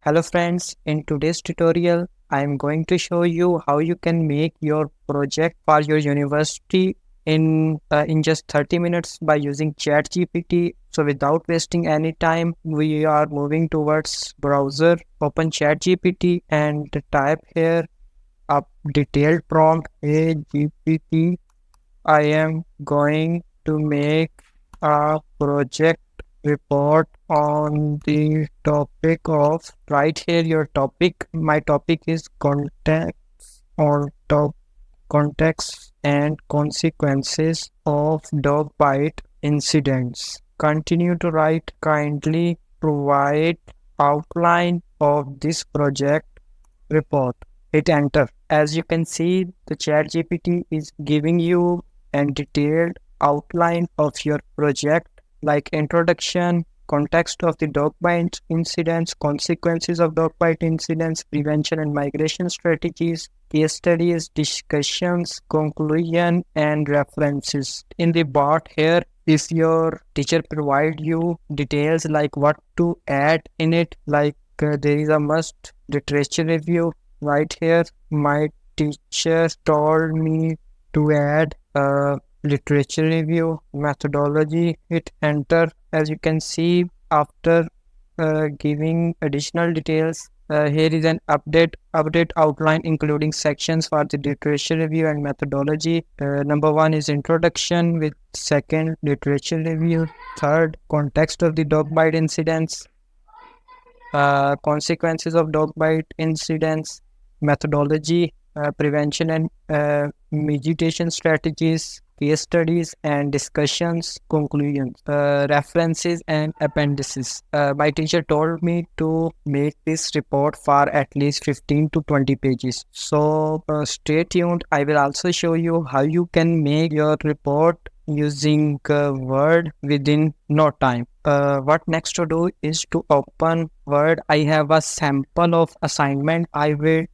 Hello friends, in today's tutorial, I am going to show you how you can make your project for your university in just 30 minutes by using ChatGPT. So without wasting any time, we are moving towards browser, open ChatGPT and type here a detailed prompt. Hey GPT, I am going to make a project report on the topic of right here your topic. My topic is context and consequences of dog bite incidents. Continue to write. Kindly provide outline of this project report. Hit enter. As you can see, the ChatGPT is giving you a detailed outline of your project like introduction, context of the dog bite incidents, consequences of dog bite incidents, prevention and migration strategies, case studies, discussions, conclusion, and references. In the bar here, if your teacher provide you details like what to add in it, like there is a must literature review right here. My teacher told me to add literature review methodology. Hit enter. As you can see, after giving additional details, here is an update outline including sections for the literature review and methodology. Number one is introduction, with second literature review, third context of the dog bite incidents, consequences of dog bite incidents, methodology, prevention and mitigation strategies, case studies and discussions, conclusions, references and appendices. My teacher told me to make this report for at least 15 to 20 pages. So stay tuned. I will also show you how you can make your report using Word within no time. What next to do is to open Word. I have a sample of assignment. I will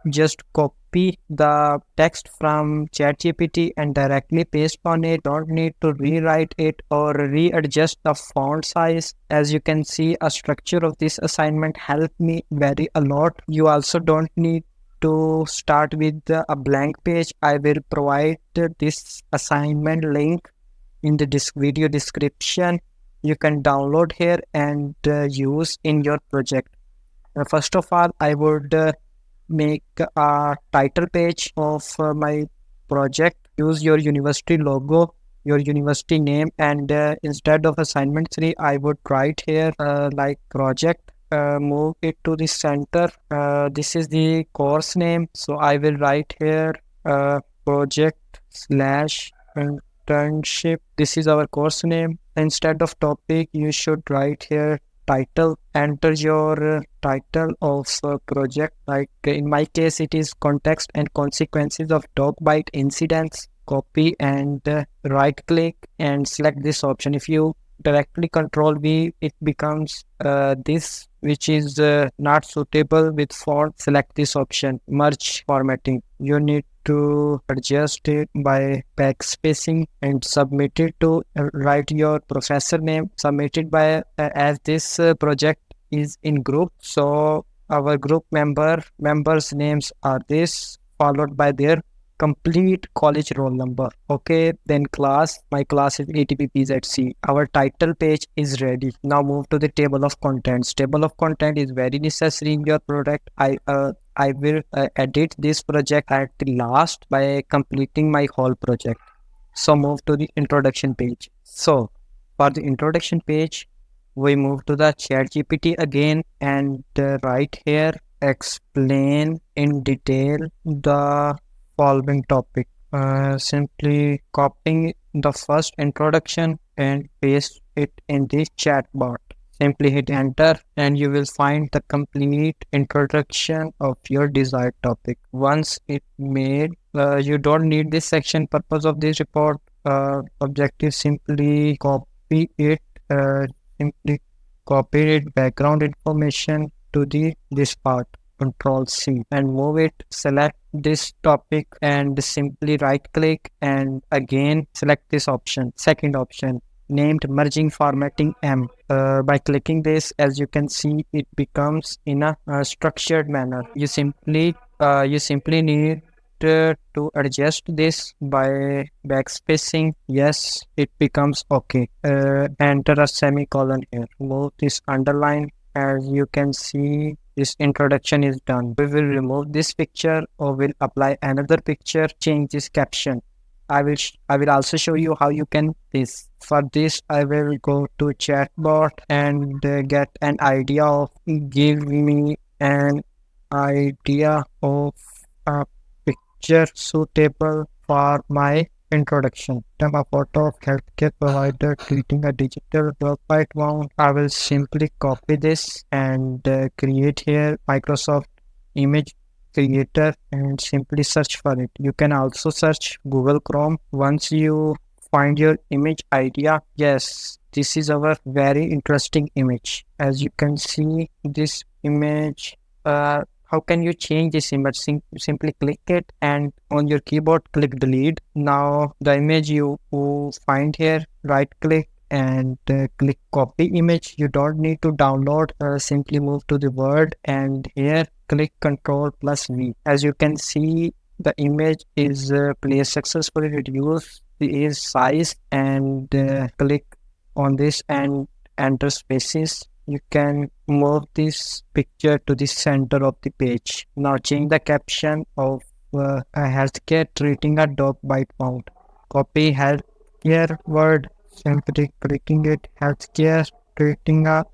just copy the text from ChatGPT and directly paste on it. Don't need to rewrite it or readjust the font size. As you can see, a structure of this assignment helped me very a lot. You also don't need to start with a blank page. I will provide this assignment link in the video description. You can download here and use in your project. First of all, I would make a title page of my project. Use your university logo, your university name, and instead of assignment 3, I would write here like project. Move it to the center. This is the course name, so I will write here project slash internship. This is our course name. Instead of topic, you should write here title. Enter your title of project. Like in my case, it is context and consequences of dog bite incidents. Copy and right click and select this option. If you directly control V, it becomes this, which is not suitable with font. Select this option, merge formatting. You need to adjust it by backspacing and submit it to write your professor name. Submit it by as this project is in group, so our group members names are this, followed by their complete college roll number. Okay, then class. My class is ATPPZC. Our title page is ready. Now move to the table of contents. Table of content is very necessary in your product. I will edit this project at the last by completing my whole project. So move to the introduction page. So for the introduction page, we move to the ChatGPT again and right here explain in detail the following topic. Simply copying the first introduction and paste it in the chat bar. Simply hit enter and you will find the complete introduction of your desired topic. Once it made, you don't need this section. Purpose of this report objective, simply copy it. Simply copy it background information to this part. Control C and move it. Select this topic and simply right click and again select this option, second option, named merging formatting M. By clicking this, as you can see, it becomes in a structured manner. You simply need to adjust this by backspacing. Yes, it becomes okay. Enter a semicolon here. Move this underline. As you can see, this introduction is done. We will remove this picture or will apply another picture, change this caption. I will also show you how you can this. For this, I will go to chatbot and get an idea of give me an idea of a picture suitable for my introduction. I'm a photo of healthcare provider creating a digital website mount. I will simply copy this and create here Microsoft image creator and simply search for it. You can also search Google Chrome once you find your image idea. Yes, this is our very interesting image. As you can see, this image, how can you change this image? Simply click it and on your keyboard click delete. Now the image you find here, right click and click copy image. You don't need to download, simply move to the Word and here click Ctrl plus V. As you can see, the image is placed successfully. Reduce the size and click on this and enter spaces. You can move this picture to the center of the page. Now change the caption of a healthcare treating a dog bite wound. Copy healthcare word, simply clicking it, healthcare treating a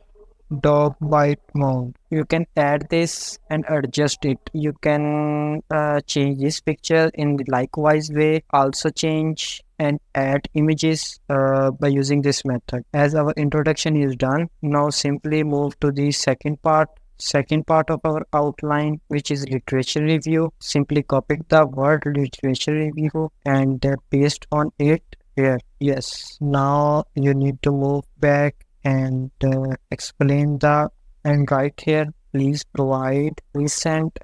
dog bite wound. You can add this and adjust it. You can change this picture in the likewise way. Also change and add images by using this method. As our introduction is done, now simply move to the second part of our outline, which is literature review. Simply copy the word literature review and paste on it here. Yes, now you need to move back and explain the and right here. Please provide recent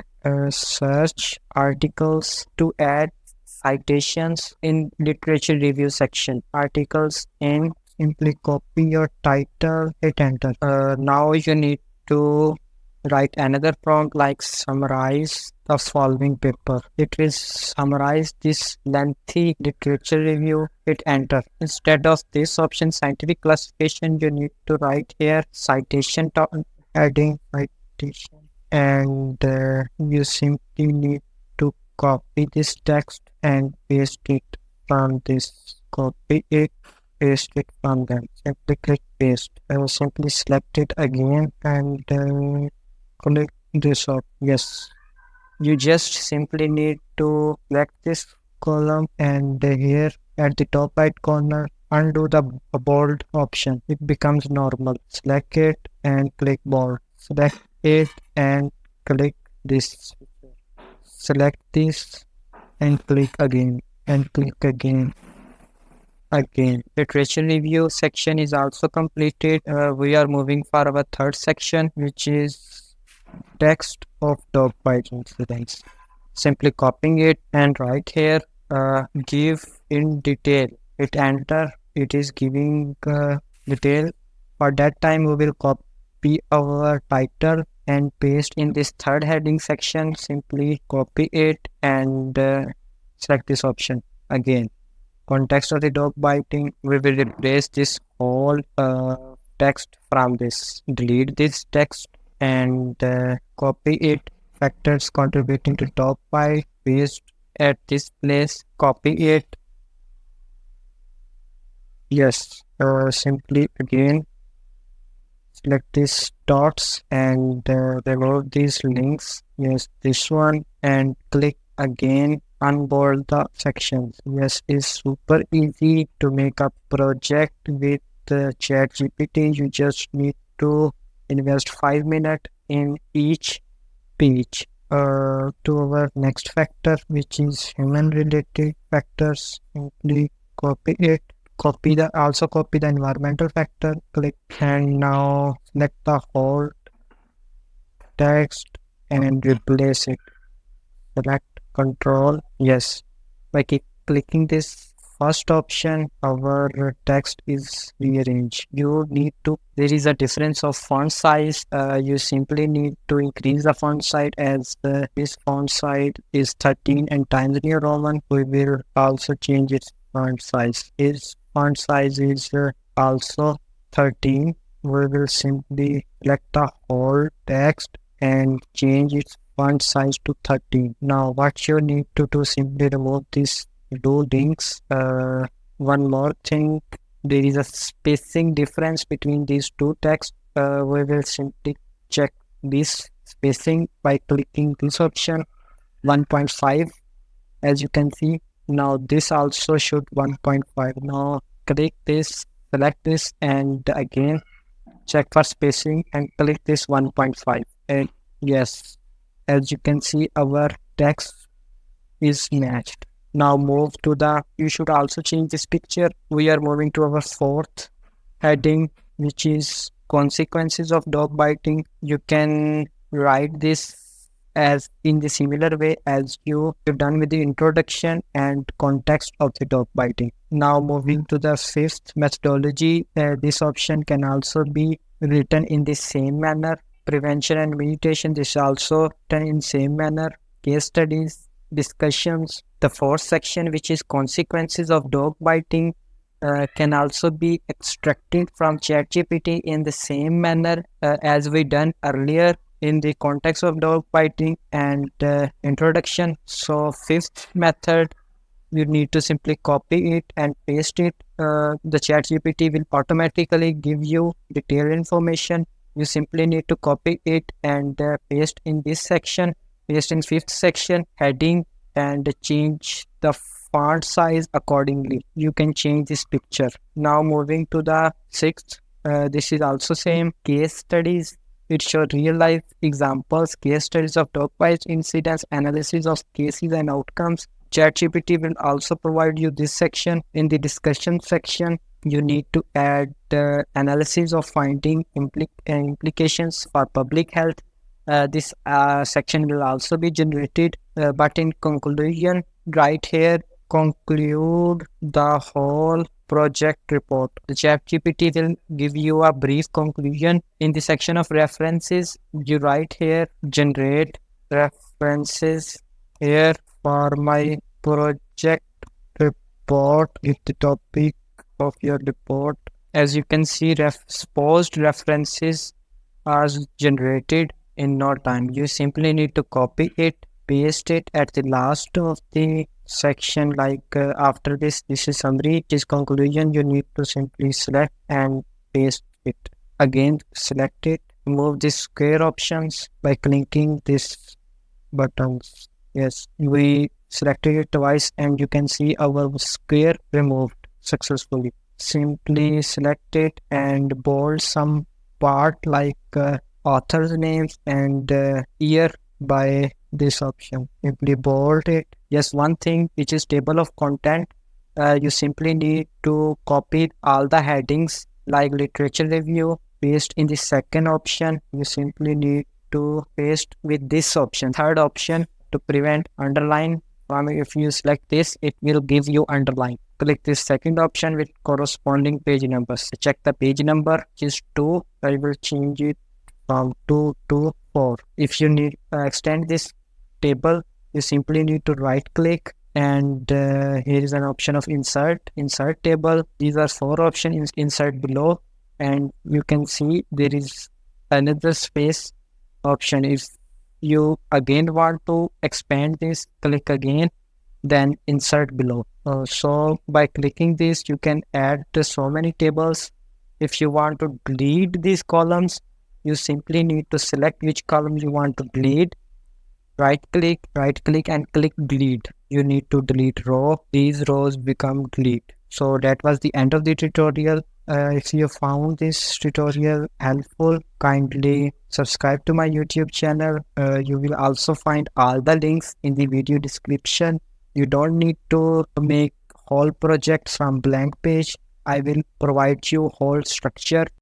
search articles to add citations in literature review section. Articles in, simply copy your title, hit enter. Now you need to write another prompt like summarize the following paper. It will summarize this lengthy literature review. Hit enter. Instead of this option scientific classification, you need to write here citation heading citation and you simply need to copy this text and paste it from this. Copy it, paste it from them. Simply click paste. I will simply select it again and click this up. Yes, you just simply need to select this column and here at the top right corner undo the bold option. It becomes normal. Select it and click bold. Select it and click this. Select this and click again and click again. Literature review section is also completed. We are moving for our third section, which is text of dog bite incidents. Simply copying it and right here, give in detail. Hit enter. It is giving detail. For that time, we will copy our title and paste in this third heading section. Simply copy it and select this option again. Context of the dog biting. We will replace this whole text from this. Delete this text and copy it. Factors contributing to dog bite. Paste at this place. Copy it. Yes. Simply again select these dots and remove these links. Yes, this one and click again. Unbold the sections. Yes, it's super easy to make a project with ChatGPT. You just need to invest 5 minutes in each page. To our next factor, which is human related factors. Simply copy it. Copy the environmental factor. Click and now select the whole text and replace it. Select control. Yes, by clicking this first option, our text is rearranged. There is a difference of font size. You simply need to increase the font size as this font size is 13 and Times New Roman. We will also change its font size. Its font size is also 13. We will simply select the whole text and change its font size to 13. Now what you need to do, simply remove these two links. One more thing, there is a spacing difference between these two texts. We will simply check this spacing by clicking this option 1.5. as you can see, now this also should 1.5. Now click this, select this, and again check for spacing and click this 1.5. And yes, as you can see, our text is matched. Now move to you should also change this picture. We are moving to our fourth heading, which is consequences of dog biting. You can write this as in the similar way as you've done with the introduction and context of the dog biting. Now moving to the fifth methodology, this option can also be written in the same manner. Prevention and mediation, this is also done in same manner. Case studies, discussions. The fourth section, which is consequences of dog biting, can also be extracted from ChatGPT in the same manner as we done earlier in the context of dog biting and introduction. So fifth method, you need to simply copy it and paste it. The ChatGPT will automatically give you detailed information. You simply need to copy it and paste in this section, paste in fifth section heading, and change the font size accordingly. You can change this picture. Now moving to the sixth, this is also same, case studies. It shows real life examples, case studies of dog bite incidents, analysis of cases and outcomes. ChatGPT will also provide you this section. In the discussion section, you need to add analysis of finding implications for public health. This section will also be generated, but in conclusion, right here, conclude the whole project report. The ChatGPT will give you a brief conclusion. In the section of references, you write here, generate references here for my project report with the topic of your report. As you can see, supposed references are generated in no time. You simply need to copy it, paste it at the last of the section, like after this is summary, this conclusion. You need to simply select and paste it. Again, select it, move the square options by clicking this buttons. Yes, we selected it twice and you can see our square removed successfully. Simply select it and bold some part like author's names and year by this option. Simply bold it. Yes, one thing which is table of content, you simply need to copy all the headings like literature review, paste in the second option. You simply need to paste with this option. Third option, to prevent underline. If you select this, it will give you underline. Click this second option with corresponding page numbers. Check the page number, which is 2. I will change it from 2 to 4. If you need extend this table, you simply need to right click and here is an option of insert table. These are 4 options, insert below, and you can see there is another space option. If you again want to expand this, click again, then insert below. So by clicking this, you can add so many tables. If you want to delete these columns, you simply need to select which column you want to delete. Right click and click delete. You need to delete row. These rows become delete. So that was the end of the tutorial. If you found this tutorial helpful, kindly subscribe to my YouTube channel. You will also find all the links in the video description. You don't need to make whole projects from blank page. I will provide you whole structure